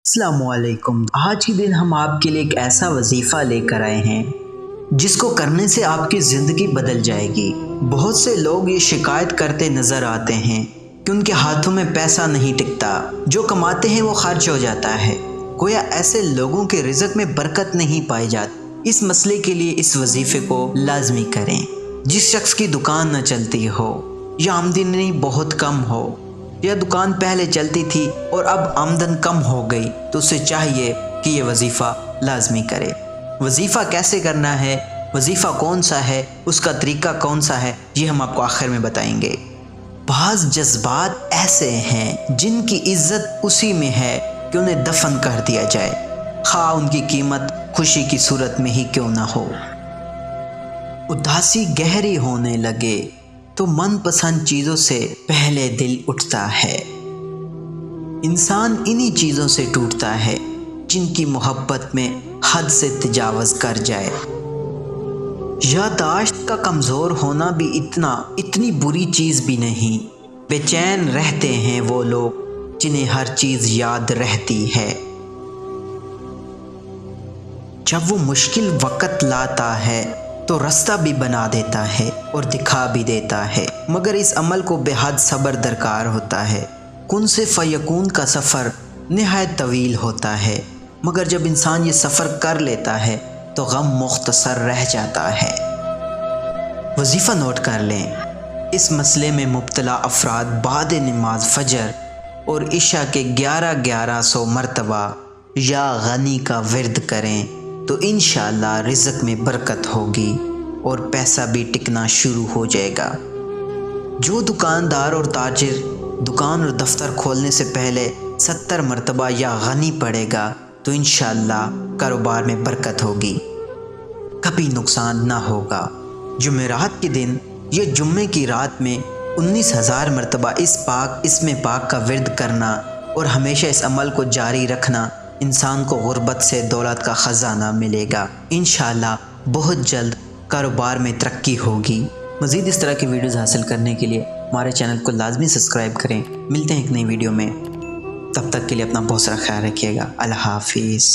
अस्सलामुअलैकुम। आज के दिन हम आपके लिए एक ऐसा वजीफ़ा लेकर आए हैं जिसको करने से आपकी ज़िंदगी बदल जाएगी। बहुत से लोग ये शिकायत करते नज़र आते हैं कि उनके हाथों में पैसा नहीं टिकता, जो कमाते हैं वो खर्च हो जाता है। गोया ऐसे लोगों के रिज़्क़ में बरकत नहीं पाई जाती। इस मसले के लिए इस वजीफ़े को लाजमी करें। जिस शख्स की दुकान न चलती हो या आमदनी बहुत कम हो या दुकान पहले चलती थी और अब आमदन कम हो गई, तो उसे चाहिए कि ये वजीफ़ा लाजमी करे। वजीफ़ा कैसे करना है, वजीफ़ा कौन सा है, उसका तरीका कौन सा है, ये हम आपको आखिर में बताएंगे। बाज़ जज्बात ऐसे हैं जिनकी इज्जत उसी में है कि उन्हें दफन कर दिया जाए, खा उनकी कीमत खुशी की सूरत में ही क्यों ना हो। उदासी गहरी होने लगे तो मनपसंद चीज़ों से पहले दिल उठता है। इंसान इन्हीं चीज़ों से टूटता है जिनकी मोहब्बत में हद से तजावज़ कर जाए। याददाश्त का कमज़ोर होना भी इतनी बुरी चीज़ भी नहीं। बेचैन रहते हैं वो लोग जिन्हें हर चीज़ याद रहती है। जब वो मुश्किल वक़्त लाता है तो रास्ता भी बना देता है और दिखा भी देता है, मगर इस अमल को बेहद सब्र दरकार होता है। कुन से फ़यकून का सफ़र निहायत तवील होता है, मगर जब इंसान ये सफ़र कर लेता है तो गम मुख्तसर रह जाता है। वजीफ़ा नोट कर लें। इस मसले में मुब्तला अफराद बाद नमाज फ़जर और इशा के 1100 मरतबा या गनी का विर्द करें तो इंशाअल्लाह रिज़्क़ में बरकत होगी और पैसा भी टिकना शुरू हो जाएगा। जो दुकानदार और ताजिर दुकान और दफ्तर खोलने से पहले 70 मरतबा या गनी पड़ेगा तो इंशाअल्लाह कारोबार में बरकत होगी, कभी नुकसान ना होगा। जुमेरात के दिन या जुम्मे की रात में 19,000 मरतबा इसमें पाक का विर्द करना और हमेशा इस अमल को जारी रखना इंसान को गुर्बत से दौलत का ख़जाना मिलेगा। इंशाअल्लाह बहुत जल्द कारोबार में तरक्की होगी। मज़ीद इस तरह की वीडियोज़ हासिल करने के लिए हमारे चैनल को लाजमी सब्सक्राइब करें। मिलते हैं एक नई वीडियो में, तब तक के लिए अपना बहुत सारा ख्याल रखिएगा। अल्लाह हाफिज़।